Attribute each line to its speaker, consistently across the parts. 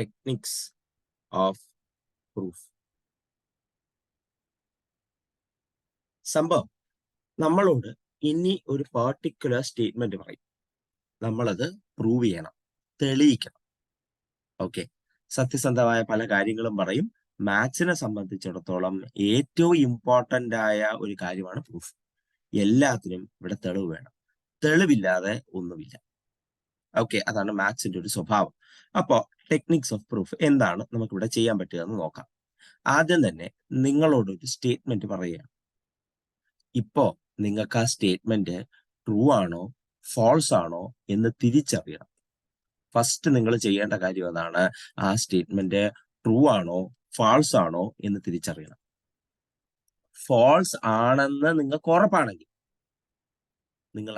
Speaker 1: techniques of proof. സംഭവം നമ്മളോട് ഇനി ഒരു പർട്ടിക്കുലർ സ്റ്റേറ്റ്മെന്റ് പറയും, നമ്മളത് പ്രൂവ് ചെയ്യണം, തെളിയിക്കണം. ഓക്കെ, സത്യസന്ധമായ പല കാര്യങ്ങളും പറയും. മാത്സിനെ സംബന്ധിച്ചിടത്തോളം ഏറ്റവും ഇമ്പോർട്ടന്റ് ആയ ഒരു കാര്യമാണ് പ്രൂഫ്. എല്ലാത്തിനും ഇവിടെ തെളിവ് വേണം, തെളിവില്ലാതെ ഒന്നുമില്ല. ഓക്കെ, അതാണ് മാത്സിന്റെ ഒരു സ്വഭാവം. അപ്പോ ടെക്നിക്സ് ഓഫ് പ്രൂഫ് എന്താണ് നമുക്കിവിടെ ചെയ്യാൻ പറ്റുക എന്ന് നോക്കാം. ആദ്യം തന്നെ നിങ്ങളോടൊരു സ്റ്റേറ്റ്മെന്റ് പറയുകയാണ്. ഇപ്പോ നിങ്ങൾക്ക് ആ സ്റ്റേറ്റ്മെന്റ് ട്രൂ ആണോ ഫോൾസ് ആണോ എന്ന് തിരിച്ചറിയണം. ഫസ്റ്റ് നിങ്ങൾ ചെയ്യേണ്ട കാര്യം അതാണ്. ആ സ്റ്റേറ്റ്മെന്റ് ട്രൂ ആണോ ഫാൾസ് ആണോ എന്ന് തിരിച്ചറിയണം. ഫോൾസ് ആണെന്ന് നിങ്ങൾക്ക് ഉറപ്പാണെങ്കിൽ നിങ്ങൾ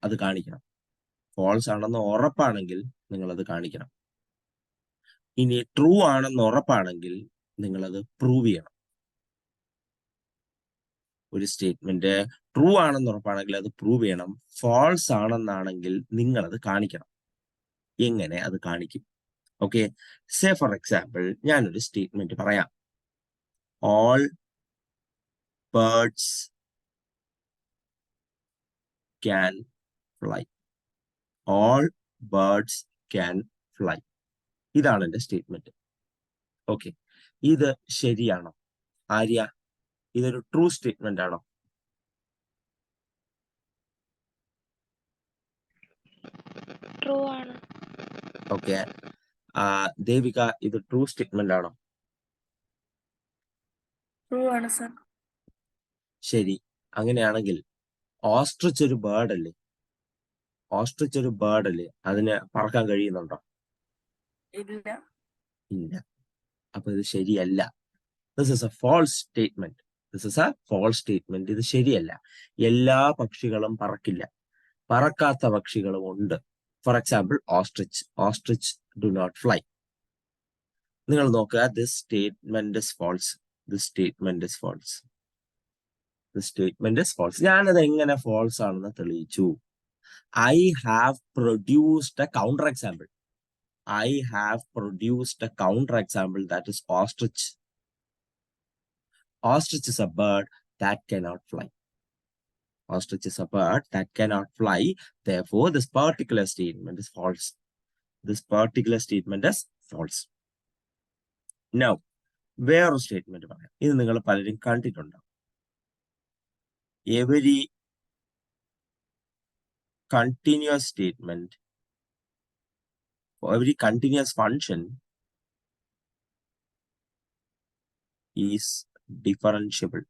Speaker 1: അത് കാണിക്കണം. ഫോൾസ് ആണെന്ന് ഉറപ്പാണെങ്കിൽ നിങ്ങൾ അത് കാണിക്കണം. ഇനി ട്രൂ ആണെന്ന് ഉറപ്പാണെങ്കിൽ നിങ്ങളത് പ്രൂവ് ചെയ്യണം. ഒരു സ്റ്റേറ്റ്മെന്റ് ട്രൂ ആണെന്ന് ഉറപ്പാണെങ്കിൽ അത് പ്രൂവ് ചെയ്യണം. ഫോൾസ് ആണെന്നാണെങ്കിൽ നിങ്ങൾ അത് കാണിക്കണം. എങ്ങനെ അത് കാണിക്കും? ഓക്കെ, സേ ഫോർ എക്സാമ്പിൾ ഞാനൊരു സ്റ്റേറ്റ്മെന്റ് പറയാം. All birds can fly. All birds can fly. ഇതാണ് എന്റെ സ്റ്റേറ്റ്മെന്റ്. ഓക്കെ, ഇത് ശരിയാണോ ആര്യ? ഇതൊരു ട്രൂ സ്റ്റേറ്റ്മെന്റ് ആണോ?
Speaker 2: ട്രൂ ആണ്.
Speaker 1: ഓക്കെ, ദേവിക ഇത് ട്രൂ സ്റ്റേറ്റ്മെന്റ് ആണോ?
Speaker 2: ട്രൂ ആണ് സർ.
Speaker 1: ശരി, അങ്ങനെയാണെങ്കിൽ ഓസ്ട്രിച്ച് ഒരു ബേർഡ് അല്ലേ? ഓസ്ട്രിച്ച് ഒരു ബേർഡ് അല്ലേ? അതിന് പറക്കാൻ കഴിയുന്നുണ്ടോ?
Speaker 2: ഇല്ല.
Speaker 1: ഇല്ല. അപ്പൊ ഇത് ശരിയല്ല. This is a false statement. This is a false statement. ഇത് ശരിയല്ല. എല്ലാ പക്ഷികളും പറക്കില്ല, പറക്കാത്ത പക്ഷികളും ഉണ്ട്. For example ostrich. Ostrich do not fly. നിങ്ങൾ നോക്കുക, this statement is false. This statement is false. This statement is false. ഞാനത് എങ്ങനെ ഫോൾസ് ആണെന്ന് തെളിയിച്ചു? I have produced a counter example. I have produced a counter example, that is ostrich. Ostrich is a bird that cannot fly. Ostrich is a bird that cannot fly. Therefore, this particular statement is false. This particular statement is false. Now, വേറൊരു statement പറയാം. ഇത് നിങ്ങൾ പലരും കണ്ടിട്ടുണ്ടാവും. Every continuous statement, for every continuous function is differentiable.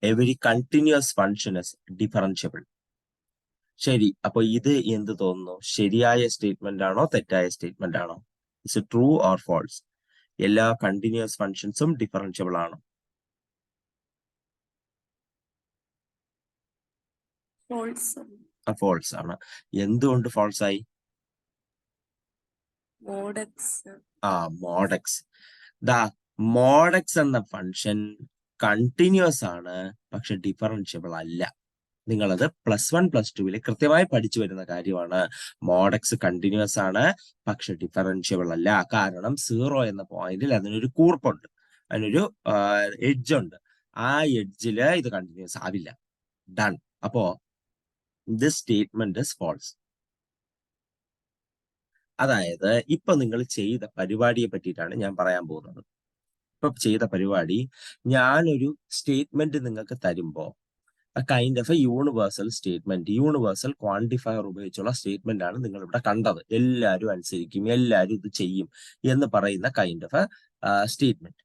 Speaker 1: Every continuous function is differentiable. ശരി, അപ്പൊ ഇത് എന്ത് തോന്നുന്നു? ശരിയായ സ്റ്റേറ്റ്മെന്റ് ആണോ തെറ്റായ സ്റ്റേറ്റ്മെന്റ് ആണോ? It's true or false? എല്ലാ കണ്ടിന്യൂസ് ഫങ്ഷൻസും ഡിഫറൻഷ്യബിൾ ആണോ? ഫോൾസ് ആണ്. എന്തുകൊണ്ട് ഫോൾസ് ആയി? മോഡെക്സ്. മോഡെക്സ് എന്ന ഫങ്ഷൻ കണ്ടിന്യൂസ് ആണ്, പക്ഷെ ഡിഫറൻഷ്യബിൾ അല്ല. നിങ്ങളത് +1 +2 കൃത്യമായി പഠിച്ചു വരുന്ന കാര്യമാണ്. മോഡെക്സ് കണ്ടിന്യൂസ് ആണ്, പക്ഷെ ഡിഫറൻഷ്യബിൾ അല്ല. കാരണം 0 എന്ന പോയിന്റിൽ അതിനൊരു കൂർപ്പുണ്ട്, അതിനൊരു എഡ്ജ് ഉണ്ട്. ആ എഡ്ജില് ഇത് കണ്ടിന്യൂസ് ആവില്ല. ഡൺ. അപ്പോ ദിസ് സ്റ്റേറ്റ്മെന്റ് ഇസ് ഫോൾസ്. അതായത് ഇപ്പൊ നിങ്ങൾ ചെയ്ത പരിപാടിയെ പറ്റിയിട്ടാണ് ഞാൻ പറയാൻ പോകുന്നത്. ഇപ്പൊ ചെയ്ത പരിപാടി, ഞാനൊരു സ്റ്റേറ്റ്മെന്റ് നിങ്ങൾക്ക് തരുമ്പോ kind of A universal statement, universal quantifier ഉപയോഗിച്ചുള്ള സ്റ്റേറ്റ്മെന്റ് ആണ് നിങ്ങൾ ഇവിടെ കണ്ടത്. എല്ലാവരും അനുസരിക്കും, എല്ലാവരും ഇത് ചെയ്യും എന്ന് പറയുന്ന കൈൻഡ് ഓഫ് സ്റ്റേറ്റ്മെന്റ്.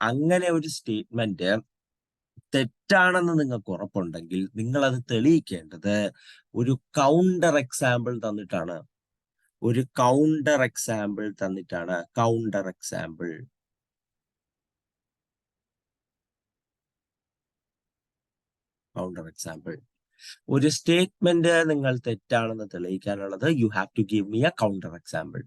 Speaker 1: അങ്ങനെ ഒരു സ്റ്റേറ്റ്മെന്റ് തെറ്റാണെന്ന് നിങ്ങൾക്ക് ഉറപ്പുണ്ടെങ്കിൽ നിങ്ങൾ അത് തെളിയിക്കേണ്ടത് ഒരു കൗണ്ടർ എക്സാമ്പിൾ തന്നിട്ടാണ്. ഒരു കൗണ്ടർ എക്സാമ്പിൾ തന്നിട്ടാണ്. Counter example. Counter example. ഒരു സ്റ്റേറ്റ്മെന്റ് നിങ്ങൾ തെറ്റാണെന്ന് തെളിയിക്കാനുള്ളത് you have to give me a counter example.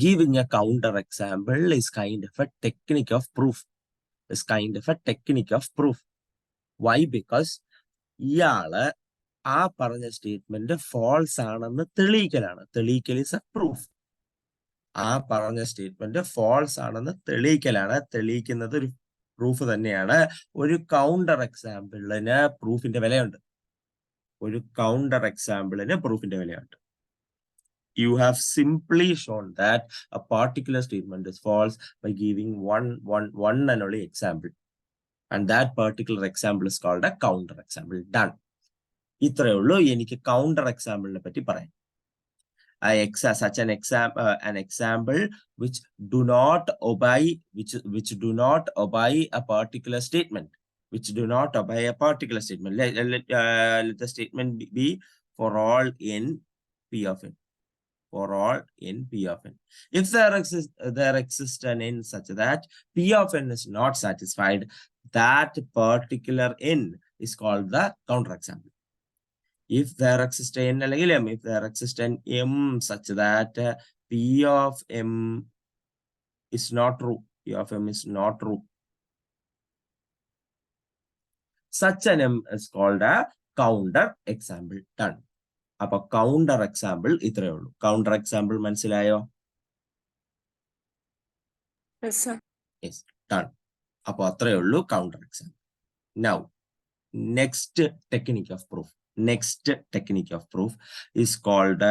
Speaker 1: Giving a counter example is kind of a technique of proof. Is kind of a technique of proof. Why? Because ഇയാള് ആ പറഞ്ഞ statement false ആണെന്ന് തെളിയിക്കലാണ്. തെളിയിക്കൽ is A proof. ആ പറഞ്ഞ statement false ആണെന്ന് തെളിയിക്കലാണ്. തെളിയിക്കുന്നത് ഒരു proof തന്നെയാണ്. ഒരു കൗണ്ടർ എക്സാമ്പിളിന് പ്രൂഫിന്റെ വിലയുണ്ട്. ഒരു കൗണ്ടർ എക്സാമ്പിളിന് പ്രൂഫിന്റെ വിലയുണ്ട്. You have simply shown that a particular statement is false by giving one and only example. And that particular example is called a counter example. Done. ഇത്രയേ ഉള്ളൂ എനിക്ക് കൗണ്ടർ എക്സാമ്പിളിനെ പറ്റി പറയാം. Such an example which do not obey a particular statement. Which do not obey a particular statement. Let the statement be for all n p of n. For all n p of n. If there exists an n such that p of n is not satisfied, that particular n is called the counter example. If there exists an m, if there exists an m such that p of m is not true, p of m is not true, such an m is called a counter example. Done. അപ്പൊ counter example ഇത്രയേ ഉള്ളൂ. Counter example മനസ്സിലായോ? Yes, done. അപ്പൊ അത്രയേ ഉള്ളൂ counter example. Now next technique of proof. Next technique of proof is called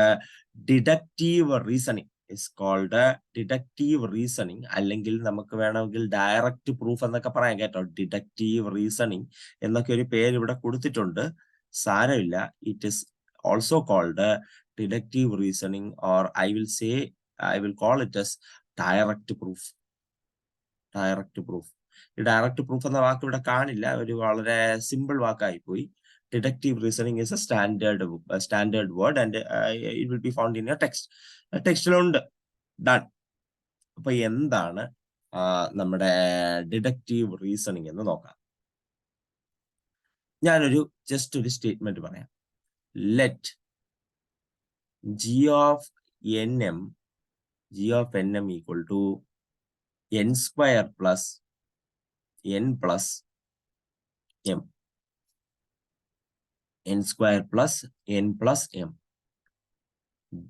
Speaker 1: deductive reasoning. is called deductive reasoning, അല്ലെങ്കിൽ നമുക്ക് വേണമെങ്കിൽ ഡയറക്റ്റ് പ്രൂഫ് എന്നൊക്കെ പറയാം കേട്ടോ. ഡിഡക്റ്റീവ് റീസണിങ് എന്നൊക്കെ ഒരു പേര് ഇവിടെ കൊടുത്തിട്ടുണ്ട്, സാരമില്ല. It is also called deductive reasoning, or I will call it as direct proof. Direct proof. Direct proof എന്ന വാക്ക് ഇവിടെ കാണില്ല, ഒരു വളരെ സിമ്പിൾ വാക്കായി പോയി. Deductive reasoning is a standard word and it will be found in your text. ടെക്സ്റ്റിലുണ്ട്. Done. അപ്പൊ എന്താണ് നമ്മുടെ ഡിഡക്റ്റീവ് റീസണിങ് എന്ന് നോക്കാം. ഞാനൊരു ജസ്റ്റ് ഒരു സ്റ്റേറ്റ്മെന്റ് പറയാം. Let g of nm equal to n square plus n plus m. N square plus n plus m.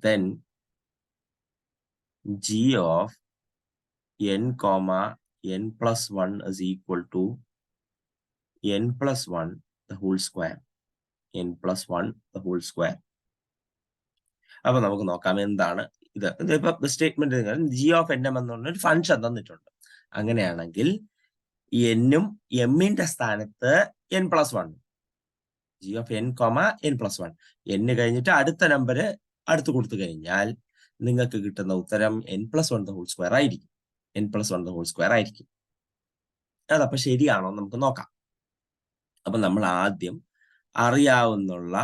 Speaker 1: Then g of n comma n plus 1 is equal to n plus 1 the whole square. n plus 1 the whole square. അപ്പൊ നമുക്ക് നോക്കാം എന്താണ് ഇത്. ഇപ്പൊ statement G of N M എന്ന് പറഞ്ഞൊരു function തന്നിട്ടുണ്ട്. അങ്ങനെയാണെങ്കിൽ എന്നും എമ്മിന്റെ സ്ഥാനത്ത് n plus 1, G of n, n plus 1, n കഴിഞ്ഞിട്ട് അടുത്ത നമ്പർ അടുത്ത് കൊടുത്തു കഴിഞ്ഞാൽ നിങ്ങൾക്ക് കിട്ടുന്ന ഉത്തരം n plus 1 the whole square ആയിരിക്കും. n plus 1 the whole square ആയിരിക്കും. അതപ്പൊ ശരിയാണോ നമുക്ക് നോക്കാം. അപ്പൊ നമ്മൾ ആദ്യം അറിയാവുന്നുള്ള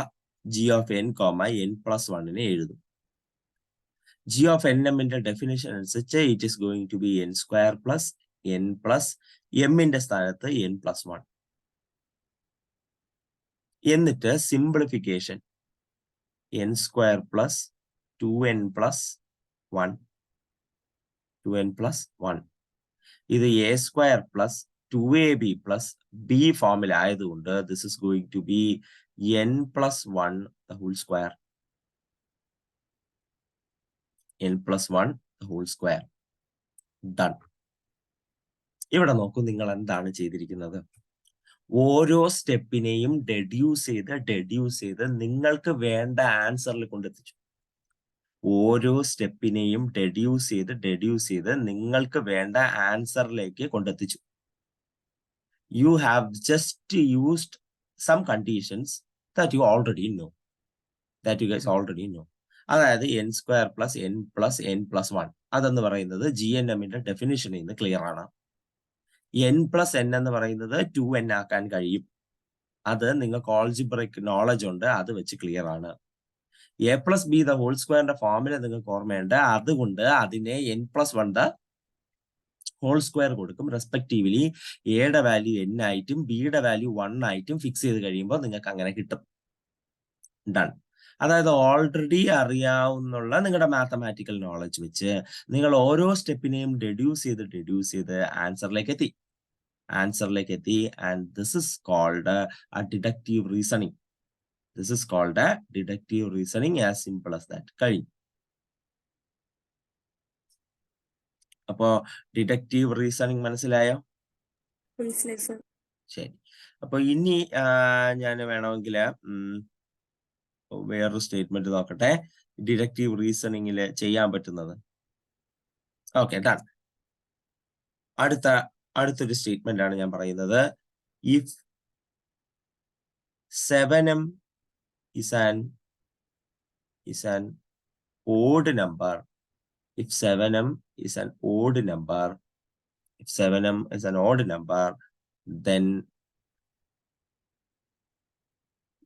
Speaker 1: g of n, n plus 1 എഴുതും. ജി ഓഫ് എൻ എമ്മിന്റെ ഡെഫിനേഷൻ അനുസരിച്ച് it is going to be n square plus n plus എമ്മിന്റെ സ്ഥാനത്ത് n plus 1. എന്നിട്ട് simplification n square plus 2n plus 1, 2n plus 1. ഇത് a സ്ക്വയർ പ്ലസ് 2ab പ്ലസ് b ഫോമിൽ ആയതുകൊണ്ട് this is going to be n plus 1 the whole square. n plus 1 the whole square. Done. ഇവിടെ നോക്കൂ, നിങ്ങൾ എന്താണ് ചെയ്തിരിക്കുന്നത്. ഓരോ സ്റ്റെപ്പിനെയും ഡെഡ്യൂസ് ചെയ്ത് നിങ്ങൾക്ക് വേണ്ട ആൻസറിൽ കൊണ്ടെത്തിച്ചു. ഓരോ സ്റ്റെപ്പിനെയും ഡെഡ്യൂസ് ചെയ്ത് നിങ്ങൾക്ക് വേണ്ട ആൻസറിലേക്ക് കൊണ്ടെത്തിച്ചു. You have just used some conditions that you already know, that you guys already know. അതായത് n square plus n plus n plus 1 അതെന്ന് പറയുന്നത് ജി എൻ എമ്മിന്റെ ഡെഫിനിഷനിൽ നിന്ന് ക്ലിയർ ആണ്. n പ്ലസ് n എന്ന് പറയുന്നത് 2n ആക്കാൻ കഴിയും. അത് നിങ്ങൾക്ക് ആൾജിബ്രിക് നോളജ് ഉണ്ട്, അത് വെച്ച് ക്ലിയർ ആണ്. A plus B the whole സ്ക്വയറിന്റെ ഫോർമുല നിങ്ങൾക്ക് ഓർമ്മയുണ്ട്, അതുകൊണ്ട് അതിനെ n plus 1 the whole square കൊടുക്കും. റെസ്പെക്റ്റീവ്ലി എയുടെ വാല്യൂ n ആയിട്ടും ബിയുടെ വാല്യൂ 1 ആയിട്ടും ഫിക്സ് ചെയ്ത് കഴിയുമ്പോൾ നിങ്ങൾക്ക് അങ്ങനെ കിട്ടും. ഡൺ. അതായത് ഓൾറെഡി അറിയാവുന്നുള്ള നിങ്ങളുടെ മാത്തമാറ്റിക്കൽ നോളജ് വെച്ച് നിങ്ങൾ ഓരോ സ്റ്റെപ്പിനെയും ഡെഡ്യൂസ് ചെയ്ത് ആൻസറിലേക്ക് എത്തി. ആൻസറിലേക്ക് എത്തി. And this is called a deductive reasoning. This is called a deductive reasoning, as simple as that. കഴിഞ്ഞു. അപ്പോ ഡിഡക്റ്റീവ് റീസണിങ് മനസ്സിലായോ?
Speaker 2: മനസ്സിലായി സർ.
Speaker 1: ശരി. അപ്പൊ ഇനി ഞാൻ വേണമെങ്കിൽ വേറൊരു സ്റ്റേറ്റ്മെന്റ് നോക്കട്ടെ, ഡിഡക്റ്റീവ് റീസണിങ്ങിൽ ചെയ്യാൻ പറ്റുന്നത്. Okay, done. അടുത്തൊരു സ്റ്റേറ്റ്മെന്റ് ആണ് ഞാൻ പറയുന്നത്. If 7m is an odd number, if 7m is an odd number, if 7m is an odd number, then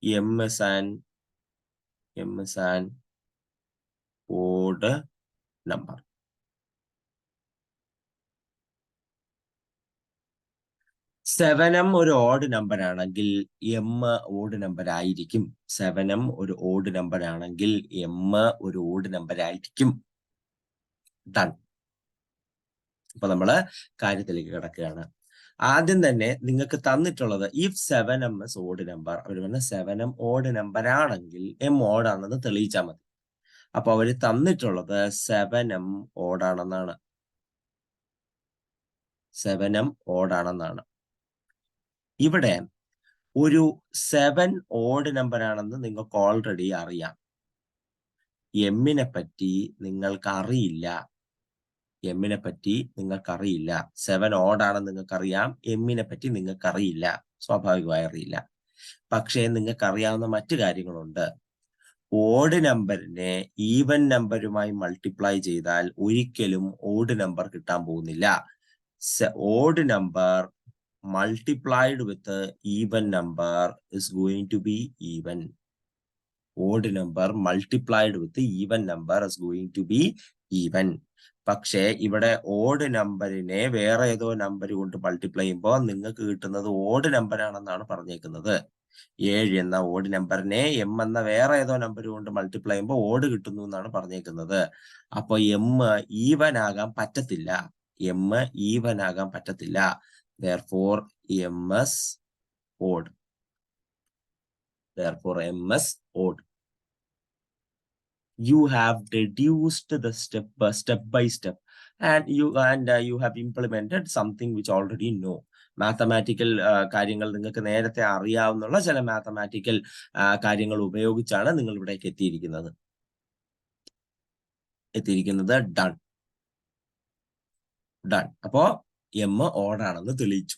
Speaker 1: m is an odd number. 7m ഒരു ഓഡ് നമ്പർ ആണെങ്കിൽ m odd number ആയിരിക്കും. 7m ഒരു odd number ആണെങ്കിൽ m ഒരു odd number ആയിരിക്കും. Done. അപ്പൊ നമ്മള് കാര്യത്തിലേക്ക് കിടക്കുകയാണ്. ആദ്യം തന്നെ നിങ്ങൾക്ക് തന്നിട്ടുള്ളത് if 7m is odd number, അവർ പറഞ്ഞ 7m ഓഡ് നമ്പർ ആണെങ്കിൽ m ഓഡ് ആണെന്ന് തെളിയിച്ചാൽ മതി. അപ്പൊ അവര് തന്നിട്ടുള്ളത് 7m ഓടാണെന്നാണ്. 7m ഓടാണെന്നാണ്. ഇവിടെ ഒരു 7 ഓഡ് നമ്പർ ആണെന്ന് നിങ്ങൾക്ക് ഓൾറെഡി അറിയാം. എമ്മിനെ പറ്റി നിങ്ങൾക്ക് അറിയില്ല. 7 ഓടാണെന്ന് നിങ്ങൾക്കറിയാം, എമ്മിനെ പറ്റി നിങ്ങൾക്കറിയില്ല, സ്വാഭാവികമായി അറിയില്ല. പക്ഷേ നിങ്ങൾക്ക് അറിയാവുന്ന മറ്റു കാര്യങ്ങളുണ്ട്. ഓഡ് നമ്പറിനെ ഈവൻ നമ്പറുമായി മൾട്ടിപ്ലൈ ചെയ്താൽ ഒരിക്കലും ഓഡ് നമ്പർ കിട്ടാൻ പോകുന്നില്ല. Odd number multiplied with the even number is going to be even. Odd number multiplied with the even number is going to be even. പക്ഷേ ഇവിടെ ഓഡ് നമ്പറിനെ വേറെ ഏതോ നമ്പർ കൊണ്ട് മൾട്ടിപ്ലൈ ചെയ്യുമ്പോൾ നിങ്ങൾക്ക് കിട്ടുന്നത് ഓഡ് നമ്പർ ആണെന്നാണ് പറഞ്ഞേക്കുന്നത്. 7 എന്ന ഓഡ് നമ്പറിനെ m എന്ന വേറെ ഏതോ നമ്പർ കൊണ്ട് മൾട്ടിപ്ലൈ ചെയ്യുമ്പോൾ ഓഡ് കിട്ടുന്നു എന്നാണ് പറഞ്ഞേക്കുന്നത്. അപ്പൊ m ഈവൻ ആകാൻ പറ്റത്തില്ല. Therefore, m is odd. You have deduced the step by step, and you have implemented something which already know. Mathematical കാര്യങ്ങൾ നിങ്ങൾക്ക് നേരത്തെ അറിയാവുന്ന ചില മാത്തമാറ്റിക്കൽ കാര്യങ്ങൾ ഉപയോഗിച്ചാണ് നിങ്ങൾ ഇവിടേക്ക് എത്തിയിരിക്കുന്നത്. ഡൺ. അപ്പോ m ഓടാണെന്ന് തെളിയിച്ചു.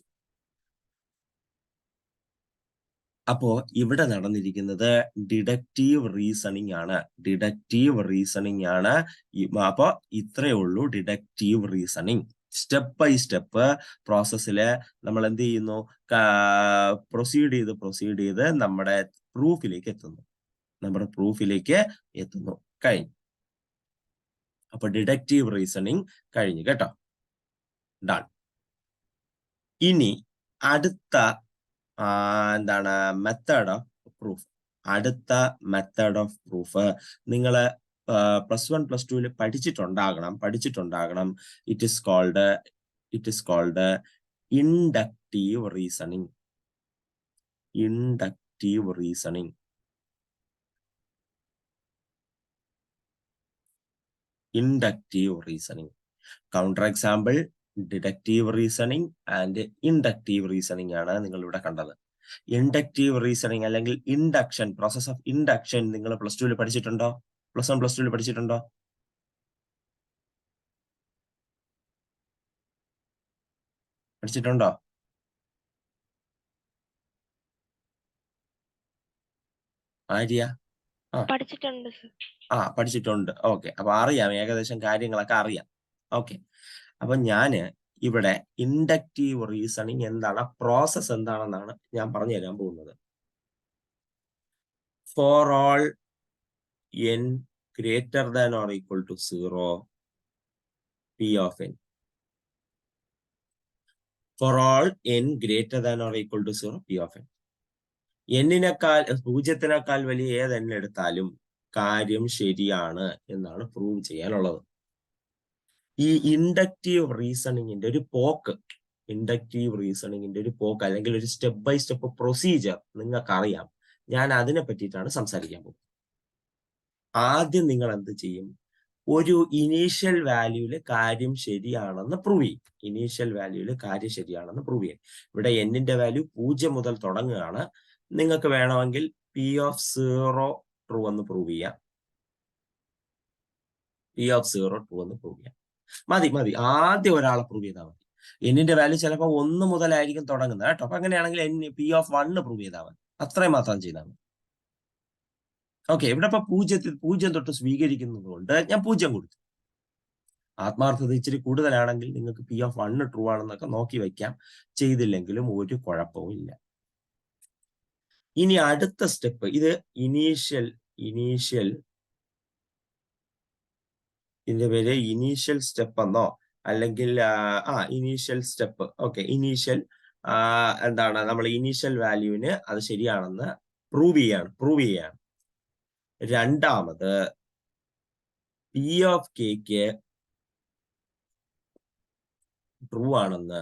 Speaker 1: അപ്പോ ഇവിടെ നടന്നിരിക്കുന്നത് ഡിഡക്റ്റീവ് റീസണിങ് ആണ്. അപ്പൊ ഇത്രയേ ഉള്ളൂ deductive reasoning. Step by step പ്രോസസ്സില് നമ്മൾ എന്ത് ചെയ്യുന്നു? പ്രൊസീഡ് ചെയ്ത് നമ്മുടെ പ്രൂഫിലേക്ക് എത്തുന്നു. കഴിഞ്ഞു. അപ്പൊ ഡിഡക്റ്റീവ് റീസണിങ് കഴിഞ്ഞു കേട്ടോ. ഡൺ. ഇനി അടുത്ത മെത്തേഡ് ഓഫ് പ്രൂഫ്. നിങ്ങൾ +1 +2 പഠിച്ചിട്ടുണ്ടാകണം. It is called inductive reasoning. Counter example deductive reasoning and inductive reasoning ആണ് നിങ്ങൾ ഇവിടെ കണ്ടത്. ഇൻഡക്റ്റീവ് റീസണിങ് അല്ലെങ്കിൽ ഇൻഡക്ഷൻ, പ്രോസസ് ഓഫ് ഇൻഡക്ഷൻ നിങ്ങൾ +1 + 2 പഠിച്ചിട്ടുണ്ടോ? ആര്യ? പഠിച്ചിട്ടുണ്ട്. ഓക്കെ. അപ്പൊ അറിയാം, ഏകദേശം കാര്യങ്ങളൊക്കെ അറിയാം. ഓക്കെ. അപ്പൊ ഞാന് ഇവിടെ ഇൻഡക്റ്റീവ് റീസണിങ് എന്താണ്, പ്രോസസ് എന്താണെന്നാണ് ഞാൻ പറഞ്ഞു തരാൻ പോകുന്നത്. For all n greater than or equal to 0, p of n. For all n greater than or equal to 0, p of n. n-നേക്കാൾ 0-നേക്കാൾ വലിയ ഏത് n എടുത്താലും കാര്യം ശരിയാണ് എന്നാണ് പ്രൂവ് ചെയ്യാനുള്ളത്. ഈ ഇൻഡക്റ്റീവ് റീസണിങ്ങിന്റെ ഒരു പോക്ക് ഇൻഡക്റ്റീവ് റീസണിങ്ങിന്റെ ഒരു പോക്ക് അല്ലെങ്കിൽ ഒരു സ്റ്റെപ്പ് ബൈ സ്റ്റെപ്പ് പ്രൊസീജിയർ നിങ്ങൾക്കറിയാം. ഞാൻ അതിനെ പറ്റിയിട്ടാണ് സംസാരിക്കാൻ പോകുന്നത്. ആദ്യം നിങ്ങൾ എന്ത് ചെയ്യും? ഒരു ഇനീഷ്യൽ വാല്യൂല് കാര്യം ശരിയാണെന്ന് പ്രൂവ് ചെയ്യും. ഇനീഷ്യൽ വാല്യൂല് കാര്യം ശരിയാണെന്ന് പ്രൂവ് ചെയ്യും. ഇവിടെ എന്നിന്റെ വാല്യൂ 0 മുതൽ തുടങ്ങുകയാണ്. നിങ്ങൾക്ക് വേണമെങ്കിൽ P of 0 ട്രൂ എന്ന് പ്രൂവ് ചെയ്യാം. P of 0 ട്രൂ എന്ന് പ്രൂവ് ചെയ്യാം. മതി. ആദ്യം ഒരാളെ പ്രൂവ് ചെയ്താൽ മതി. എന്നിന്റെ വാല്യൂ ചിലപ്പോൾ 1 മുതലായിരിക്കും തുടങ്ങുന്നത് കേട്ടോ. അപ്പൊ അങ്ങനെയാണെങ്കിൽ P of 1 പ്രൂവ് ചെയ്താൽ മതി. അത്രയും മാത്രം ചെയ്താൽ മതി. ഓക്കെ, ഇവിടെ ഇപ്പൊ 0 തൊട്ട് സ്വീകരിക്കുന്നത് കൊണ്ട് ഞാൻ 0 കൊടുത്തു. ആത്മാർത്ഥത ഇച്ചിരി കൂടുതലാണെങ്കിൽ നിങ്ങൾക്ക് P of 1 ട്രൂ ആണെന്നൊക്കെ നോക്കി വയ്ക്കാം. ചെയ്തില്ലെങ്കിലും ഒരു കുഴപ്പവും ഇല്ല. ഇനി അടുത്ത സ്റ്റെപ്പ്, ഇത് ഇനീഷ്യൽ ഇതിന്റെ പേര് ഇനീഷ്യൽ സ്റ്റെപ്പ് എന്നോ അല്ലെങ്കിൽ ഇനീഷ്യൽ സ്റ്റെപ്പ്. ഓക്കെ, ഇനീഷ്യൽ എന്താണ്, നമ്മൾ ഇനീഷ്യൽ വാല്യൂവിന് അത് ശരിയാണെന്ന് പ്രൂവ് ചെയ്യാണ്. രണ്ടാമത് P of Kക്ക് ട്രൂ ആണെന്ന്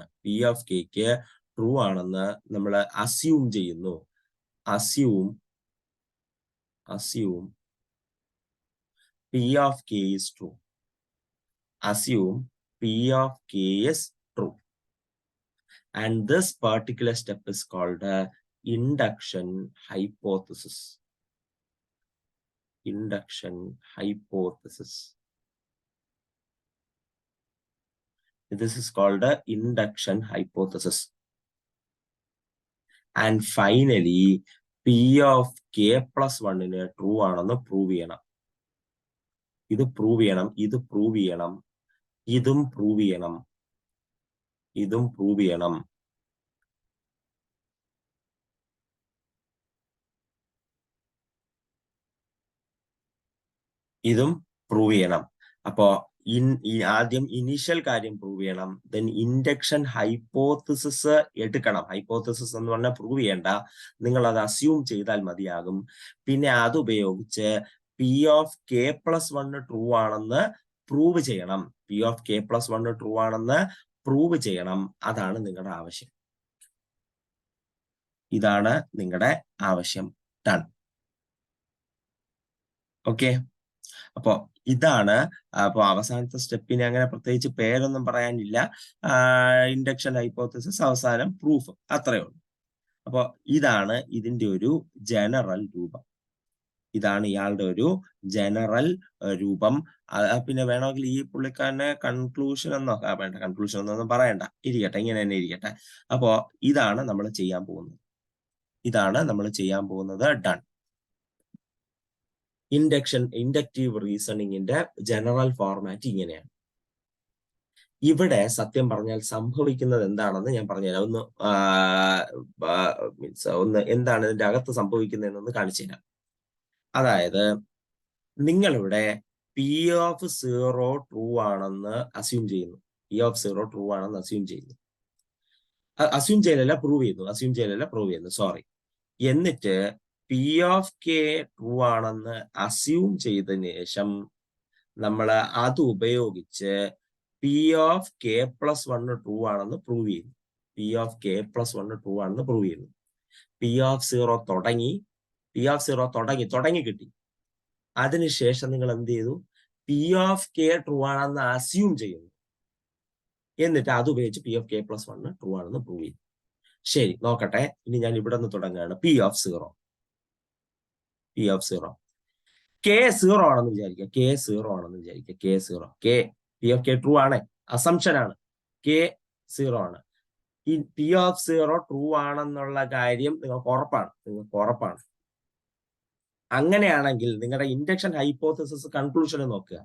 Speaker 1: നമ്മൾ അസ്യൂം ചെയ്യുന്നു. Assume P of K is true. Assume P of K is true. And this particular step is called induction hypothesis. This is called induction hypothesis. And finally, P of K plus 1 true ആണെന്ന് prove ചെയ്യണം. ഇത് prove ചെയ്യണം, ഇതും prove ചെയ്യണം. ഇതും prove ചെയ്യണം. അപ്പോ ആദ്യം ഇനീഷ്യൽ കാര്യം പ്രൂവ് ചെയ്യണം, ദെൻ ഇൻഡക്ഷൻ ഹൈപ്പോത്തിസിസ് എടുക്കണം. ഹൈപ്പോത്തിസിസ് എന്ന് പറഞ്ഞാൽ പ്രൂവ് ചെയ്യണ്ട, നിങ്ങൾ അത് അസ്യൂം ചെയ്താൽ മതിയാകും. പിന്നെ അതുപയോഗിച്ച് P of K plus 1 true ആണെന്ന് പ്രൂവ് ചെയ്യണം. P of K plus 1 true ആണെന്ന് പ്രൂവ് ചെയ്യണം. അതാണ് നിങ്ങളുടെ ആവശ്യം. ഇതാണ് നിങ്ങളുടെ ആവശ്യം. ഡൺ. ഓക്കെ, അപ്പോ ഇതാണ്. അപ്പൊ അവസാനത്തെ സ്റ്റെപ്പിന് അങ്ങനെ പ്രത്യേകിച്ച് പേരൊന്നും പറയാനില്ല. ഇൻഡക്ഷൻ ഹൈപ്പോത്തിസിസ്, അവസാനം പ്രൂഫ്, അത്രയേ ഉള്ളൂ. അപ്പൊ ഇതാണ് ഇതിന്റെ ഒരു ജനറൽ രൂപം. ഇതാണ് ഇയാളുടെ ഒരു ജനറൽ രൂപം. പിന്നെ വേണമെങ്കിൽ ഈ പുള്ളിക്കാരനെ കൺക്ലൂഷൻ എന്നോ വേണ്ട, കൺക്ലൂഷൻ എന്നൊന്നും പറയണ്ട, ഇരിക്കട്ടെ, ഇങ്ങനെ തന്നെ ഇരിക്കട്ടെ. അപ്പോ ഇതാണ് നമ്മൾ ചെയ്യാൻ പോകുന്നത്. ഡൺ. ഇൻഡക്റ്റീവ് റീസണിങ്ങിന്റെ ജനറൽ ഫോർമാറ്റ് ഇങ്ങനെയാണ്. ഇവിടെ സത്യം പറഞ്ഞാൽ സംഭവിക്കുന്നത് എന്താണെന്ന് ഞാൻ പറഞ്ഞുതരാം. ഒന്ന് എന്താണ് ഇതിന്റെ അകത്ത് സംഭവിക്കുന്നതെന്നൊന്ന് കാണിച്ചു തരാം. അതായത് നിങ്ങളിവിടെ P of 0 ട്രൂ ആണെന്ന് അസ്യൂം ചെയ്യുന്നു. അസ്യൂം ചെയ്യലല്ല, പ്രൂവ് ചെയ്യുന്നു. സോറി. എന്നിട്ട് P of K ട്രൂ ആണെന്ന് അസ്യൂം ചെയ്തതിന് ശേഷം നമ്മൾ അത് ഉപയോഗിച്ച് P of K plus 1 true ആണെന്ന് പ്രൂവ് ചെയ്യുന്നു. P of 0 തുടങ്ങി കിട്ടി. അതിനുശേഷം നിങ്ങൾ എന്ത് ചെയ്തു? P of K ട്രൂ ആണെന്ന് അസ്യൂം ചെയ്യുന്നു. എന്നിട്ട് അത് ഉപയോഗിച്ച് P of K plus 1 true ആണെന്ന് പ്രൂവ് ചെയ്തു. ശരി, നോക്കട്ടെ. ഇനി ഞാൻ ഇവിടെ നിന്ന് തുടങ്ങുകയാണ്. P of 0 K 0 ആണെന്ന് വിചാരിക്കുക. K P of K true ആണ്, അസംഷൻ ആണ്. K 0 ആണ്. ഈ P of 0 ട്രൂ ആണെന്നുള്ള കാര്യം നിങ്ങൾക്ക് ഉറപ്പാണ്. അങ്ങനെയാണെങ്കിൽ നിങ്ങളുടെ ഇൻഡക്ഷൻ ഹൈപ്പോത്തിസിസ് കൺക്ലൂഷൻ നോക്കുക.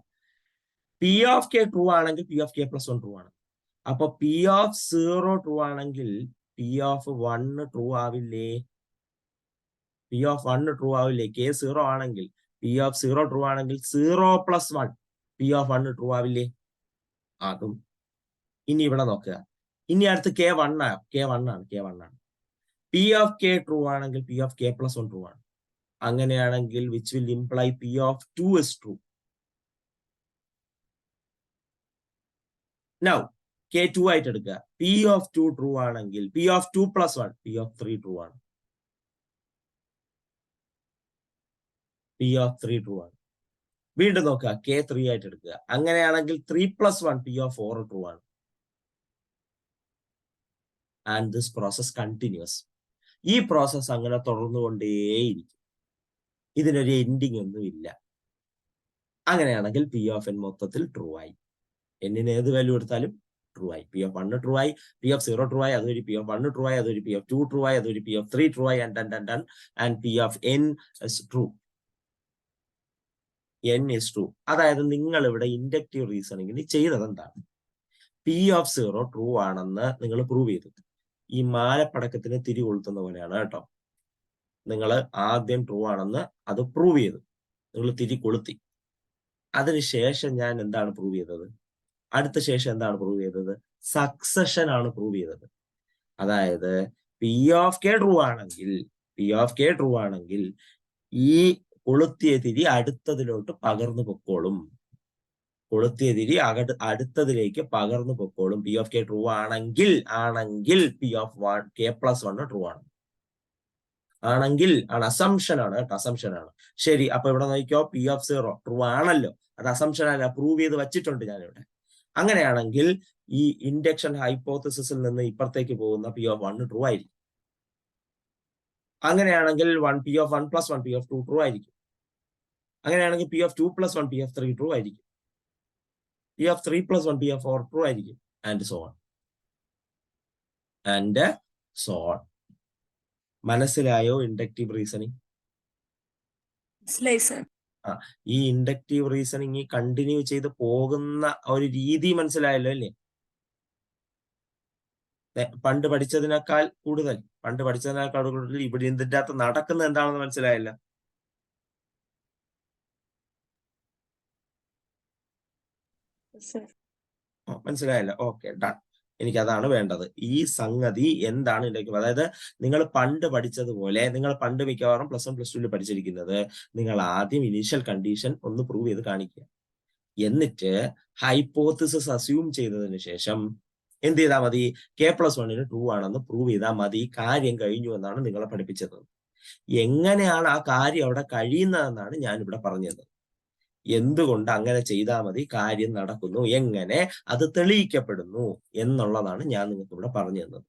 Speaker 1: P of K ട്രൂ ആണെങ്കിൽ P of K plus 1 true ആണ്. അപ്പൊ P of 0 ട്രൂ ആണെങ്കിൽ P of 1 ട്രൂ ആവില്ലേ? K 0 ആണെങ്കിൽ P of 0 ട്രൂ ആണെങ്കിൽ 0 plus 1 P of 1 ട്രൂ ആവില്ലേ? അതും. ഇനി ഇവിടെ നോക്കുക. ഇനി അടുത്ത് K1 ആണ്. P of K ട്രൂ ആണെങ്കിൽ P of K plus 1 true ആണ്. അങ്ങനെയാണെങ്കിൽ which will imply P of 2 is true. Now K2 ആയിട്ട് എടുക്കുക. P(2) ട്രൂ ആണെങ്കിൽ P(2 + 1) P(3) ട്രൂ ആണ്. P(3) ട്രൂ ആണ്. വീണ്ടും നോക്കുക, K3 ആയിട്ട് എടുക്കുക. അങ്ങനെയാണെങ്കിൽ 3 + 1 P(4) ട്രൂ ആണ്. And this process continuous. ഈ പ്രോസസ് അങ്ങനെ തുടർന്നുകൊണ്ടേയിരിക്കും. ഇതിനൊരു എൻഡിങ് ഒന്നും ഇല്ല. അങ്ങനെയാണെങ്കിൽ P(n) മൊത്തത്തിൽ ട്രൂ ആയി. എന്നിന് ഏത് വാല്യൂ എടുത്താലും ട്രൂ ആയി. P(1) ട്രൂ ആയി, P(0) ട്രൂ ആയി, അതൊരു P(1) ട്രൂ ആയി, അതൊരു P(2) ട്രൂ ആയി, അതൊരു P(3) ട്രൂ ആയി, and Pn is true. n is true. അതായത് നിങ്ങൾ ഇവിടെ ഇൻഡക്റ്റീവ് റീസണിങ്ങിന് ചെയ്തത് എന്താണ്? P(0) ട്രൂ ആണെന്ന് നിങ്ങൾ പ്രൂവ് ചെയ്തു. ഈ മാലപ്പടക്കത്തിന് തിരി കൊളുത്തുന്ന പോലെയാണ് കേട്ടോ. നിങ്ങൾ ആദ്യം ട്രൂ ആണെന്ന് അത് പ്രൂവ് ചെയ്തു, നിങ്ങൾ തിരി കൊളുത്തി. അതിനുശേഷം ഞാൻ എന്താണ് പ്രൂവ് ചെയ്തത്? അടുത്ത ശേഷം എന്താണ് പ്രൂവ് ചെയ്തത്? സക്സഷൻ ആണ് പ്രൂവ് ചെയ്തത്. അതായത് P(k) ട്രൂ ആണെങ്കിൽ ഈ കൊളുത്തിയ തിരി അടുത്തതിലോട്ട് പകർന്നു പൊക്കോളും. അടുത്തതിലേക്ക് പകർന്നു പൊക്കോളും. P(k) ട്രൂ ആണെങ്കിൽ K+1 ട്രൂ ആണ്. ആണെങ്കിൽ ആണ്, അസംഷൻ ആണ് കേട്ടോ, അസംഷൻ ആണ്. ശരി, അപ്പൊ ഇവിടെ നോക്കിക്കോ, P(0) ട്രൂ ആണല്ലോ. അത് അസംഷൻ അല്ല, പ്രൂവ് ചെയ്ത് വെച്ചിട്ടുണ്ട് ഞാനിവിടെ. അങ്ങനെയാണെങ്കിൽ ഈ ഇൻഡക്ഷൻ ഹൈപ്പോത്തസിസിൽ നിന്ന് ഇപ്പുറത്തേക്ക് പോകുന്ന P(1) ട്രൂ ആയിരിക്കും. അങ്ങനെയാണെങ്കിൽ P(1 + 1) P(2) ട്രൂ ആയിരിക്കും. അങ്ങനെയാണെങ്കിൽ P(2 + 1) P(3) ട്രൂ ആയിരിക്കും. P(3 + 1) P(4) ട്രൂ ആയിരിക്കും. And so on. മനസ്സിലായോ ഇൻഡക്റ്റീവ് റീസണിങ്? ഈ ഇൻഡക്റ്റീവ് റീസണിങ് കണ്ടിന്യൂ ചെയ്ത് പോകുന്ന ഒരു രീതി മനസ്സിലായല്ലോ അല്ലേ? പണ്ട് പഠിച്ചതിനേക്കാൾ കൂടുതൽ ഇവിടെ ഇതിന്റെ അകത്ത് നടക്കുന്നത് എന്താണെന്ന് മനസ്സിലായല്ലോ? മനസ്സിലായല്ലോ? Okay, done. എനിക്ക് അതാണ് വേണ്ടത്. ഈ സംഗതി എന്താണ് ഇൻഡക്റ്റീവ്? അതായത് നിങ്ങൾ പണ്ട് പഠിച്ചതുപോലെ, നിങ്ങൾ പണ്ട് മിക്കവാറും +1 +2 പഠിച്ചിരിക്കുന്നത്, നിങ്ങൾ ആദ്യം ഇനീഷ്യൽ കണ്ടീഷൻ ഒന്ന് പ്രൂവ് ചെയ്ത് കാണിക്കുക. എന്നിട്ട് ഹൈപ്പോത്തിസിസ് അസ്യൂം ചെയ്തതിന് ശേഷം എന്ത് ചെയ്താൽ മതി? K+1 ട്രൂ ആണെന്ന് പ്രൂവ് ചെയ്താൽ മതി. കാര്യം കഴിഞ്ഞു എന്നാണ് നിങ്ങളെ പഠിപ്പിച്ചത്. എങ്ങനെയാണ് ആ കാര്യം അവിടെ കഴിയുന്നതെന്നാണ് ഞാൻ ഇവിടെ പറഞ്ഞത്. എന്തുകൊണ്ട് അങ്ങനെ ചെയ്താൽ മതി, കാര്യം നടക്കുന്നു, എങ്ങനെ അത് തെളിയിക്കപ്പെടുന്നു എന്നുള്ളതാണ് ഞാൻ നിങ്ങൾക്ക് ഇവിടെ പറഞ്ഞു തന്നത്.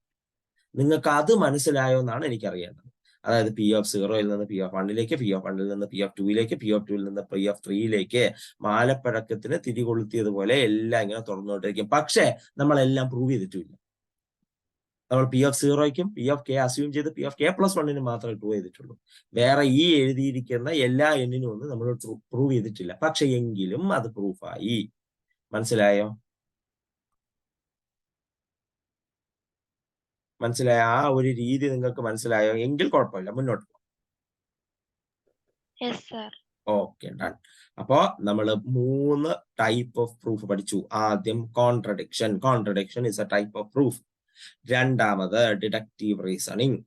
Speaker 1: നിങ്ങൾക്ക് അത് മനസ്സിലായോ എന്നാണ് എനിക്കറിയേണ്ടത്. അതായത് P(0)ൽ നിന്ന് P(1)ലേക്ക്, P(1)ൽ നിന്ന് P(2)ലേക്ക്, P(2)ൽ നിന്ന് P(3)ലേക്ക് മാലപ്പഴക്കത്തിന് തിരികൊളുത്തിയതുപോലെ എല്ലാം ഇങ്ങനെ തുറന്നുകൊണ്ടിരിക്കും. പക്ഷെ നമ്മളെല്ലാം പ്രൂവ് ചെയ്തിട്ടില്ല. നമ്മൾ P(0)ക്കും P(k) അസ്യൂം ചെയ്ത് K+1 മാത്രമേ പ്രൂവ് ചെയ്തിട്ടുള്ളൂ. വേറെ ഈ എഴുതിയിരിക്കുന്ന എല്ലാ എണ്ണിനും ഒന്നും നമ്മൾ പ്രൂവ് ചെയ്തിട്ടില്ല. പക്ഷെ എങ്കിലും അത് പ്രൂഫായി. മനസ്സിലായോ? മനസ്സിലായോ? ആ ഒരു രീതി നിങ്ങൾക്ക് മനസ്സിലായോ? എങ്കിൽ കുഴപ്പമില്ല, മുന്നോട്ട് പോകാം. Okay, done. അപ്പോ നമ്മൾ 3 ടൈപ്പ് ഓഫ് പ്രൂഫ് പഠിച്ചു. ആദ്യം contradiction is A type of proof. രണ്ടാമത് ഡിഡക്റ്റീവ് റീസണിങ്.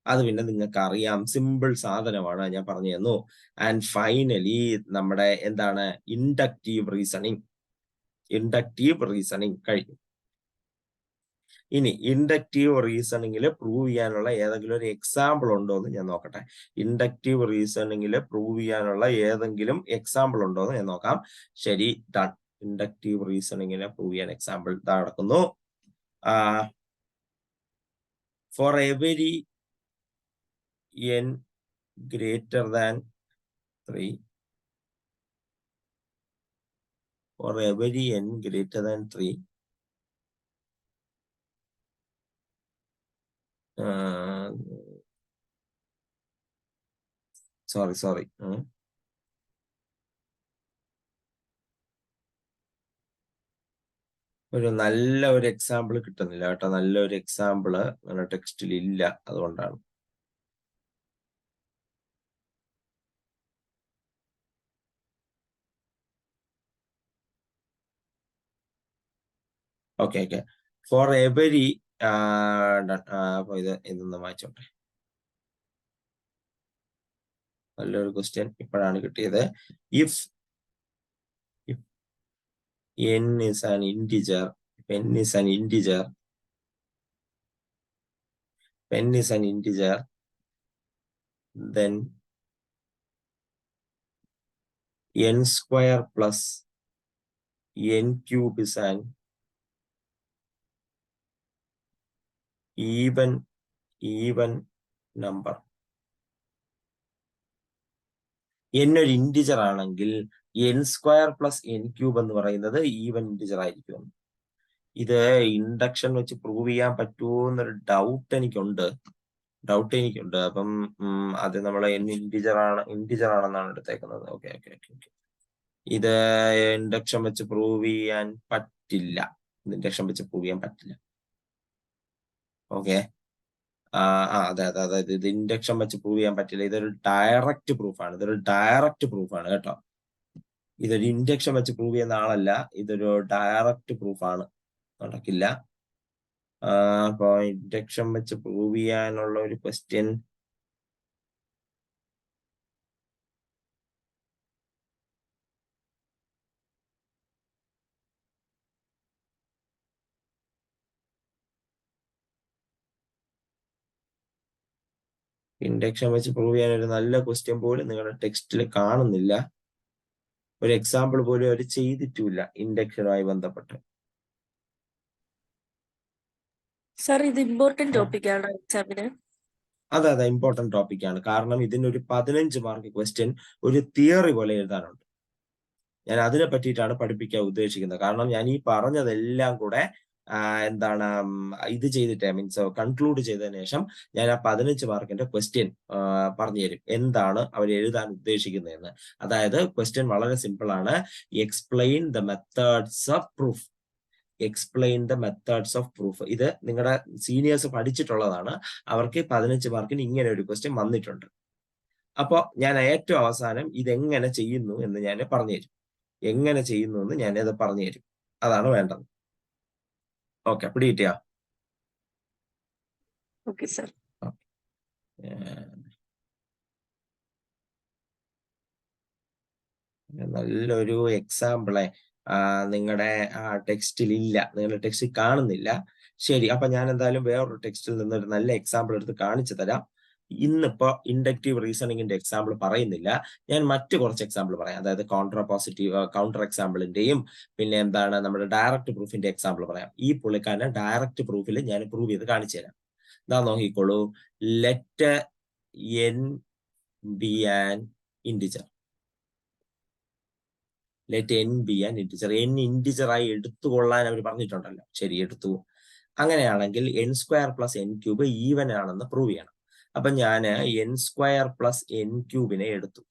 Speaker 1: അത് പിന്നെ നിങ്ങൾക്ക് അറിയാം, സിമ്പിൾ സാധനമാണ്, ഞാൻ പറഞ്ഞു തന്നു. ആൻഡ് ഫൈനലി നമ്മുടെ എന്താണ്? ഇൻഡക്റ്റീവ് റീസണിങ് കഴിഞ്ഞു. ഇനി ഇൻഡക്റ്റീവ് റീസണിങ്ങിൽ പ്രൂവ് ചെയ്യാനുള്ള ഏതെങ്കിലും ഒരു എക്സാമ്പിൾ ഉണ്ടോ എന്ന് ഞാൻ നോക്കട്ടെ. ഇൻഡക്റ്റീവ് റീസണിങ്ങിൽ പ്രൂവ് ചെയ്യാനുള്ള ഏതെങ്കിലും എക്സാമ്പിൾ ഉണ്ടോ എന്ന് ഞാൻ നോക്കാം. ശരി, ഡൺ. ഇൻഡക്റ്റീവ് റീസണിങ്ങിനെ പ്രൂവ് ചെയ്യാൻ എക്സാമ്പിൾ ഇതാ നടക്കുന്നു. For every n greater than 3, for every n greater than 3, sorry. നല്ല ഒരു എക്സാമ്പിൾ കിട്ടുന്നില്ല കേട്ടോ. നല്ലൊരു എക്സാമ്പിൾ ടെക്സ്റ്റിൽ ഇല്ല, അതുകൊണ്ടാണ്. ഓക്കെ. ഫോർ എവരി ഇതൊന്ന് വായിച്ചോട്ടെ. നല്ലൊരു ക്വസ്റ്റ്യൻ ഇപ്പോഴാണ് കിട്ടിയത്. If n is an integer n is an integer, then n square plus n cube is an even number. n ഒരു ഇന്റിജർ ആണെങ്കിൽ n square plus n cube എന്ന് പറയുന്നത് ഈവൻ ഇന്റിജർ ആയിരിക്കും. ഇത് ഇൻഡക്ഷൻ വെച്ച് പ്രൂവ് ചെയ്യാൻ പറ്റുമോ എന്നൊരു ഡൗട്ട് എനിക്കുണ്ട്. അപ്പം അത് നമ്മൾ n ഇന്റിജർ ആണെന്നാണ് എടുത്തേക്കുന്നത്. ഓക്കെ. ഇത് ഇൻഡക്ഷൻ വെച്ച് പ്രൂവ് ചെയ്യാൻ പറ്റില്ല. ഓക്കെ. അതെ, ഇത് ഇൻഡക്ഷൻ വെച്ച് പ്രൂവ് ചെയ്യാൻ പറ്റില്ല. ഇതൊരു ഡയറക്റ്റ് പ്രൂഫാണ് കേട്ടോ. ഇതൊരു ഇൻഡക്ഷൻ വെച്ച് പ്രൂവ് ചെയ്യുന്ന ആളല്ല, ഇതൊരു ഡയറക്റ്റ് പ്രൂഫാണ്, നടക്കില്ല. അപ്പൊ ഇൻഡക്ഷൻ വെച്ച് പ്രൂവ് ചെയ്യാനുള്ള ഒരു ക്വസ്റ്റ്യൻ ഒരു നല്ല ക്വസ്റ്റ്യൻ പോലും നിങ്ങളുടെ ടെക്സ്റ്റിൽ കാണുന്നില്ല. ഒരു എക്സാമ്പിൾ പോലും അവർ ചെയ്തിട്ടില്ല ഇൻഡക്ഷനുമായി ബന്ധപ്പെട്ട്.
Speaker 2: സർ, ഇത് ഇമ്പോർട്ടന്റ് ടോപ്പിക്കാണ് എക്സാമിന്.
Speaker 1: അതെ, ഇമ്പോർട്ടന്റ് ടോപ്പിക്കാണ്. കാരണം ഇതിനൊരു 15 മാർക്ക് ക്വസ്റ്റ്യൻ ഒരു തിയറി പോലെ എഴുതാനുണ്ട്. ഞാൻ അതിനെ പറ്റിയിട്ടാണ് പഠിപ്പിക്കാൻ ഉദ്ദേശിക്കുന്നത്. കാരണം ഞാൻ ഈ പറഞ്ഞതെല്ലാം കൂടെ ഇത് ചെയ്തിട്ട് കൺക്ലൂഡ് ചെയ്തതിനു ശേഷം ഞാൻ ആ 15 മാർക്കിന്റെ ക്വസ്റ്റ്യൻ പറഞ്ഞുതരും, എന്താണ് അവർ എഴുതാൻ ഉദ്ദേശിക്കുന്നതെന്ന്. അതായത് ക്വസ്റ്റ്യൻ വളരെ സിമ്പിൾ ആണ്. Explain the methods of proof. ഇത് നിങ്ങളുടെ സീനിയേഴ്സ് പഠിച്ചിട്ടുള്ളതാണ്. അവർക്ക് 15 മാർക്കിന് ഇങ്ങനെ ഒരു ക്വസ്റ്റ്യൻ വന്നിട്ടുണ്ട്. അപ്പൊ ഞാൻ ഏറ്റവും അവസാനം ഇതെങ്ങനെ ചെയ്യുന്നു എന്ന് ഞാൻ പറഞ്ഞുതരും. ഞാനത് പറഞ്ഞുതരും. അതാണ് വേണ്ടത്. ഓക്കെ, പിടികിട്ടിയാ?
Speaker 2: Okay sir.
Speaker 1: നല്ലൊരു എക്സാമ്പിളെ നിങ്ങളുടെ ടെക്സ്റ്റിൽ ഇല്ല, നിങ്ങളുടെ ടെക്സ്റ്റിൽ കാണുന്നില്ല. ശരി, അപ്പൊ ഞാൻ എന്തായാലും വേറൊരു ടെക്സ്റ്റിൽ നിന്ന് ഒരു നല്ല എക്സാമ്പിൾ എടുത്ത് കാണിച്ചു തരാം. ഇന്നിപ്പോ ഇൻഡക്റ്റീവ് റീസണിങ്ങിന്റെ എക്സാമ്പിൾ പറയുന്നില്ല, ഞാൻ മറ്റു കുറച്ച് എക്സാമ്പിൾ പറയാം. അതായത് കൗണ്ടർ എക്സാമ്പിളിന്റെയും പിന്നെ നമ്മുടെ ഡയറക്റ്റ് പ്രൂഫിന്റെ എക്സാമ്പിൾ പറയാം. ഈ പുള്ളിക്കാരനെ ഡയറക്റ്റ് പ്രൂഫിൽ ഞാൻ പ്രൂവ് ചെയ്ത് കാണിച്ചു തരാം. എന്താ നോക്കിക്കോളൂ. Let n be an integer. n integer ആയി എടുത്തുകൊള്ളാൻ അവർ പറഞ്ഞിട്ടുണ്ടല്ലോ. ശരി, എടുത്തു. അങ്ങനെയാണെങ്കിൽ n square plus n cube even ആണെന്ന് പ്രൂവ് ചെയ്യണം. അപ്പൊ ഞാൻ n സ്ക്വയർ പ്ലസ് n ക്യൂബിനെ എടുത്തു.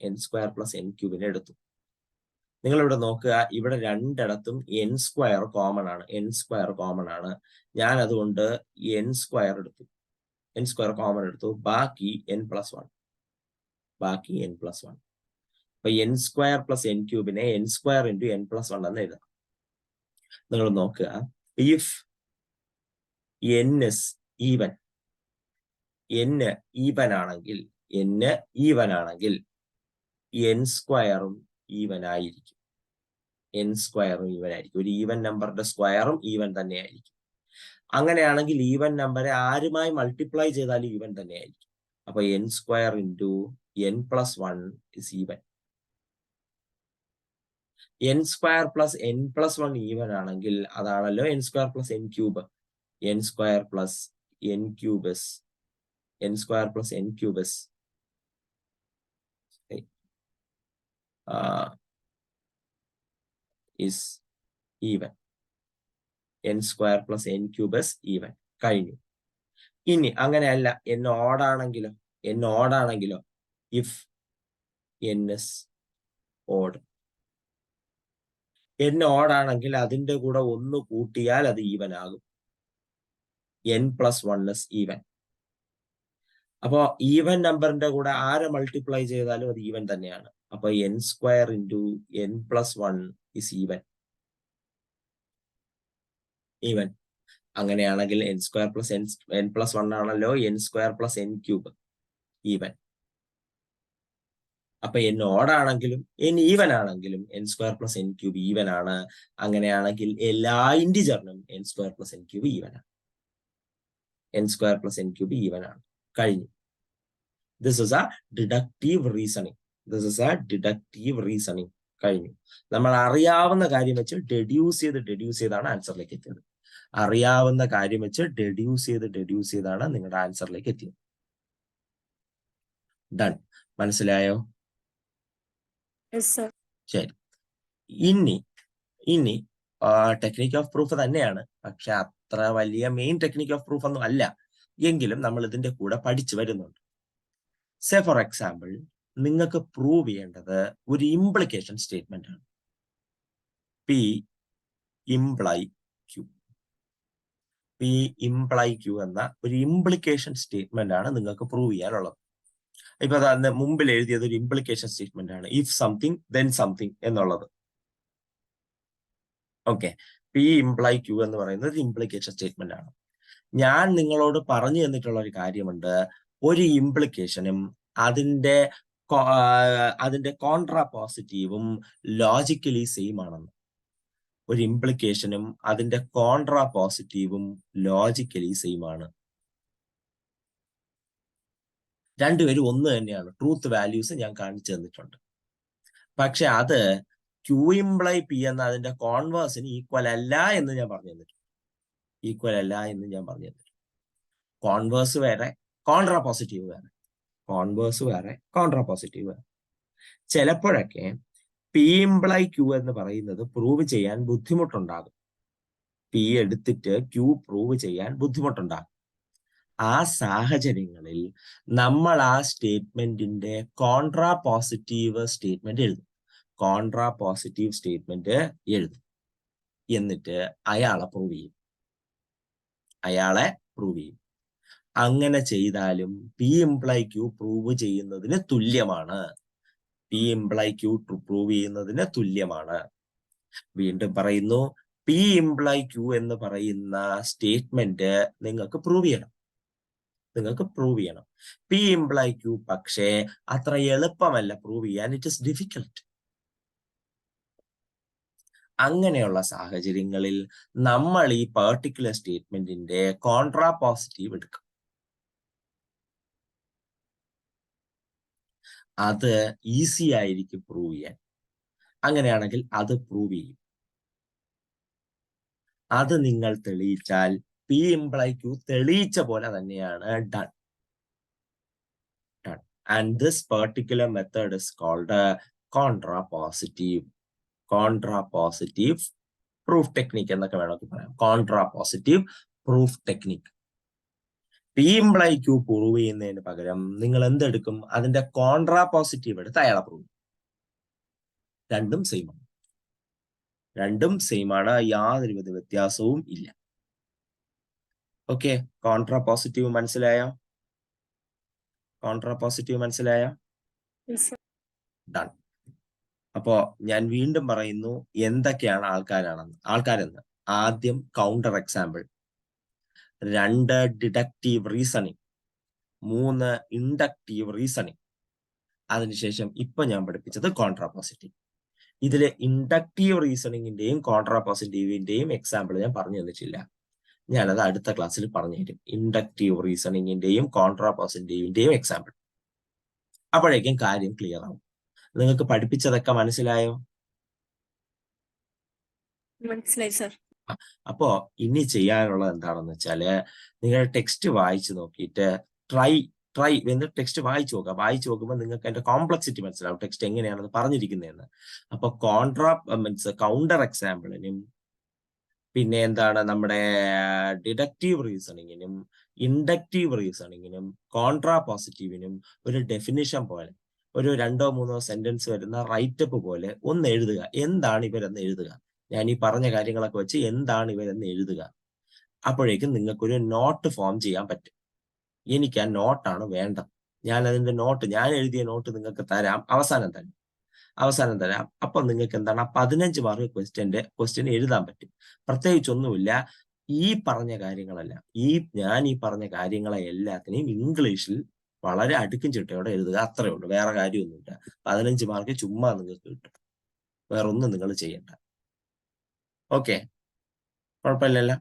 Speaker 1: നിങ്ങൾ ഇവിടെ നോക്കുക, ഇവിടെ രണ്ടിടത്തും n സ്ക്വയർ കോമൺ ആണ്. ഞാൻ അതുകൊണ്ട് n സ്ക്വയർ കോമൺ എടുത്തു. ബാക്കി n പ്ലസ് 1. അപ്പൊ n square plus n ക്യൂബിനെ n square into n plus 1 എന്ന് എഴുതാം. നിങ്ങൾ നോക്കുക, if n is even, even ആണെങ്കിൽ n സ്ക്വയറും ഈവൻ ആയിരിക്കും. ഒരു ഈവൻ നമ്പറിന്റെ സ്ക്വയറും ഈവൻ തന്നെയായിരിക്കും. അങ്ങനെയാണെങ്കിൽ ഈവൻ നമ്പറെ ആരുമായി മൾട്ടിപ്ലൈ ചെയ്താലും ഈവൻ തന്നെയായിരിക്കും. അപ്പൊ n square into n plus 1 is even. n square plus n plus 1 even ആണെങ്കിൽ അതാണല്ലോ n square plus n cube. n square plus n cube is even. n square plus n cube is even. കഴിഞ്ഞു. ഇനി അങ്ങനെയല്ല, n odd ആണെങ്കിലോ if n is odd. n odd ആണെങ്കിൽ അതിന്റെ കൂടെ 1 കൂട്ടിയാൽ അത് ഈവൻ ആകും. n plus 1 is even. അപ്പോ ഈവൻ നമ്പറിന്റെ കൂടെ ആരെ മൾട്ടിപ്ലൈ ചെയ്താലും അത് ഈവൻ തന്നെയാണ്. അപ്പൊ n square into n plus 1 is even. അങ്ങനെയാണെങ്കിൽ n square plus n plus 1 ആണല്ലോ n square plus n cube even. അപ്പൊ n ഓഡ് ആണെങ്കിലും n ഈവൻ ആണെങ്കിലും n square plus n cube even ആണ്. അങ്ങനെയാണെങ്കിൽ എല്ലാ ഇന്റിജറിനും n square plus n cube even ആണ്. n square plus n cube even ആണ്. കഴിഞ്ഞു. This is A deductive reasoning. This is A deductive reasoning. കഴിഞ്ഞു. നമ്മൾ അറിയാവുന്ന കാര്യം വെച്ച് ഡെഡ്യൂസ് ചെയ്താണ് ആൻസറിലേക്ക് എത്തിയത്. അറിയാവുന്ന കാര്യം വെച്ച് ഡെഡ്യൂസ് ചെയ്താണ് നിങ്ങളുടെ ആൻസറിലേക്ക് എത്തിയത്. ഡൺ. മനസ്സിലായോ? ശരി. ഇനി ടെക്നിക്ക് ഓഫ് പ്രൂഫ് തന്നെയാണ്, പക്ഷെ അത്ര വലിയ മെയിൻ ടെക്നിക്ക് ഓഫ് പ്രൂഫ് ഒന്നും അല്ല. എങ്കിലും നമ്മൾ ഇതിന്റെ കൂടെ പഠിച്ചു വരുന്നുണ്ട്. സേ ഫോർ എക്സാമ്പിൾ, നിങ്ങൾക്ക് പ്രൂവ് ചെയ്യേണ്ടത് ഒരു ഇംപ്ലിക്കേഷൻ സ്റ്റേറ്റ്മെന്റ് ആണ്. P imply Q. P imply Q എന്ന ഒരു ഇംപ്ലിക്കേഷൻ സ്റ്റേറ്റ്മെന്റ് ആണ് നിങ്ങൾക്ക് പ്രൂവ് ചെയ്യാനുള്ളത്. ഇപ്പൊ അന്ന് മുമ്പിൽ എഴുതിയത് ഒരു ഇംപ്ലിക്കേഷൻ സ്റ്റേറ്റ്മെന്റ് ആണ്. ഇഫ് സംതിങ് ദെൻ സംതിങ് എന്നുള്ളത്. ഓക്കെ. പി ഇംപ്ലൈ ക്യൂ എന്ന് പറയുന്നത് ഇംപ്ലിക്കേഷൻ സ്റ്റേറ്റ്മെന്റ് ആണ്. ഞാൻ നിങ്ങളോട് പറഞ്ഞു തന്നിട്ടുള്ള ഒരു കാര്യമുണ്ട്, ഒരു ഇംപ്ലിക്കേഷനും അതിന്റെ കോൺട്രാ പോസിറ്റീവും ലോജിക്കലി സെയിം ആണെന്ന്. ഒരു ഇംപ്ലിക്കേഷനും അതിന്റെ കോൺട്രാ പോസിറ്റീവും ലോജിക്കലി സെയിം ആണ്. രണ്ടുപേരും ഒന്ന് തന്നെയാണ്. ട്രൂത്ത് വാല്യൂസ് ഞാൻ കാണിച്ചു തന്നിട്ടുണ്ട്. പക്ഷെ അത് ക്യൂ ഇംപ്ലൈ പി എന്ന അതിന്റെ കോൺവേഴ്സിന് ഈക്വൽ അല്ല എന്ന് ഞാൻ പറഞ്ഞു തന്നിട്ടുണ്ട്. കോൺവേഴ്സ് വേറെ, കോൺട്രാ പോസിറ്റീവ് വേറെ. ചിലപ്പോഴൊക്കെ പി ഇംപ്ലൈ ക്യൂ എന്ന് പറയുന്നത് പ്രൂവ് ചെയ്യാൻ ബുദ്ധിമുട്ടുണ്ടാകും. പി എടുത്തിട്ട് ക്യൂ പ്രൂവ് ചെയ്യാൻ ബുദ്ധിമുട്ടുണ്ടാകും. ആ സാഹചര്യങ്ങളിൽ നമ്മൾ ആ സ്റ്റേറ്റ്മെന്റിന്റെ കോൺട്രാ പോസിറ്റീവ് സ്റ്റേറ്റ്മെന്റ് എഴുതും. എന്നിട്ട് അയാളെ പ്രൂവ് ചെയ്യും. അങ്ങനെ ചെയ്താലും പി ഇംപ്ലൈ ക്യൂ പ്രൂവ് ചെയ്യുന്നതിന് തുല്യമാണ്. വീണ്ടും പറയുന്നു, പി ഇംപ്ലൈ ക്യൂ എന്ന് പറയുന്ന സ്റ്റേറ്റ്മെന്റ് നിങ്ങൾക്ക് പ്രൂവ് ചെയ്യണം. പി ഇംപ്ലൈ ക്യൂ പക്ഷേ അത്ര എളുപ്പമല്ല പ്രൂവ് ചെയ്യാൻ. It is difficult. അങ്ങനെയുള്ള സാഹചര്യങ്ങളിൽ നമ്മൾ ഈ പെർട്ടിക്കുലർ സ്റ്റേറ്റ്മെന്റിന്റെ കോൺട്രാ പോസിറ്റീവ് എടുക്കും. അത് ഈസി ആയിരിക്കും പ്രൂവ് ചെയ്യാൻ. അങ്ങനെയാണെങ്കിൽ അത് പ്രൂവ് ചെയ്യും. അത് നിങ്ങൾ തെളിയിച്ചാൽ പി ഇംപ്ലൈ ക്യൂ തെളിയിച്ച പോലെ തന്നെയാണ്. Done. And this particular method is called contrapositive proof technique എന്നൊക്കെ വേണമെങ്കിൽ പറയാം. Contrapositive proof technique. P imply Q prove ചെയ്യുന്നതിന് പകരം നിങ്ങൾ എന്തെടുക്കും? അതിന്റെ കോൺട്രാ പോസിറ്റീവ് എടുത്ത് അയാളെ പ്രൂവ്. രണ്ടും സെയിം ആണ്. യാതൊരുവിധ വ്യത്യാസവും ഇല്ല. ഓക്കെ. കോൺട്രാ പോസിറ്റീവ് മനസ്സിലായോ? ഡൺ. അപ്പോ ഞാൻ വീണ്ടും പറയുന്നു എന്തൊക്കെയാണ് ആൾക്കാരെന്ന്. ആദ്യം counter example, 2 deductive reasoning, 3 inductive reasoning, അതിനുശേഷം ഇപ്പൊ ഞാൻ പഠിപ്പിച്ചത് കോൺട്രാ പോസിറ്റീവ്. ഇതിലെ ഇൻഡക്റ്റീവ് റീസണിങ്ങിന്റെയും കോൺട്രാ പോസിറ്റീവിന്റെയും എക്സാമ്പിൾ ഞാൻ പറഞ്ഞു തന്നിട്ടില്ല. ഞാനത് അടുത്ത ക്ലാസ്സിൽ പറഞ്ഞു തരും. ഇൻഡക്റ്റീവ് റീസണിങ്ങിന്റെയും കോൺട്രാ പോസിറ്റീവിന്റെയും എക്സാമ്പിൾ. അപ്പോഴേക്കും കാര്യം ക്ലിയർ ആവും. നിങ്ങൾക്ക് പഠിപ്പിച്ചതൊക്കെ മനസ്സിലായോ?
Speaker 2: മനസ്സിലായി സർ.
Speaker 1: അപ്പോ ഇനി ചെയ്യാനുള്ളത് എന്താണെന്ന് വെച്ചാല്, നിങ്ങൾ ടെക്സ്റ്റ് വായിച്ചു നോക്കിയിട്ട് ട്രൈ എന്നിട്ട് ടെക്സ്റ്റ് വായിച്ചു നോക്കുമ്പോൾ നിങ്ങൾക്ക് അതിന്റെ കോംപ്ലക്സിറ്റി മനസ്സിലാവും, ടെക്സ്റ്റ് എങ്ങനെയാണെന്ന് പറഞ്ഞിരിക്കുന്നതെന്ന്. അപ്പൊ കൗണ്ടർ എക്സാമ്പിളിനും പിന്നെ എന്താണ് നമ്മുടെ ഡിഡക്റ്റീവ് റീസണിങ്ങിനും ഇൻഡക്റ്റീവ് റീസണിങ്ങിനും കോൺട്രാ പോസിറ്റീവിനും ഒരു ഡെഫിനിഷൻ പോലെ, ഒരു 2-3 സെന്റൻസ് വരുന്ന റൈറ്റപ്പ് പോലെ ഒന്ന് എഴുതുക. എന്താണ് ഇവരെന്ന് എഴുതുക. ഞാൻ ഈ പറഞ്ഞ കാര്യങ്ങളൊക്കെ വെച്ച് എന്താണ് ഇവരെന്ന് എഴുതുക. അപ്പോഴേക്കും നിങ്ങൾക്കൊരു നോട്ട് ഫോം ചെയ്യാൻ പറ്റും. എനിക്ക് ആ നോട്ടാണ് വേണ്ടത്. ഞാൻ എഴുതിയ നോട്ട് നിങ്ങൾക്ക് തരാം, അവസാനം തരാം. അപ്പൊ നിങ്ങൾക്ക് എന്താണ് 15 മാർക്ക് ക്വസ്റ്റ്യൻ എഴുതാൻ പറ്റും. പ്രത്യേകിച്ചൊന്നുമില്ല. ഞാൻ ഈ പറഞ്ഞ കാര്യങ്ങളെ എല്ലാത്തിനെയും ഇംഗ്ലീഷിൽ വളരെ അടുക്കും ചിട്ടയോടെ എഴുതുക, അത്രേ ഉള്ളൂ. വേറെ കാര്യമൊന്നുമില്ല. 15 മാർക്ക് ചുമ്മാ നിങ്ങൾക്ക് കിട്ടും. വേറൊന്നും നിങ്ങൾ ചെയ്യണ്ട. ഓക്കെ, കുഴപ്പമില്ലല്ലോ.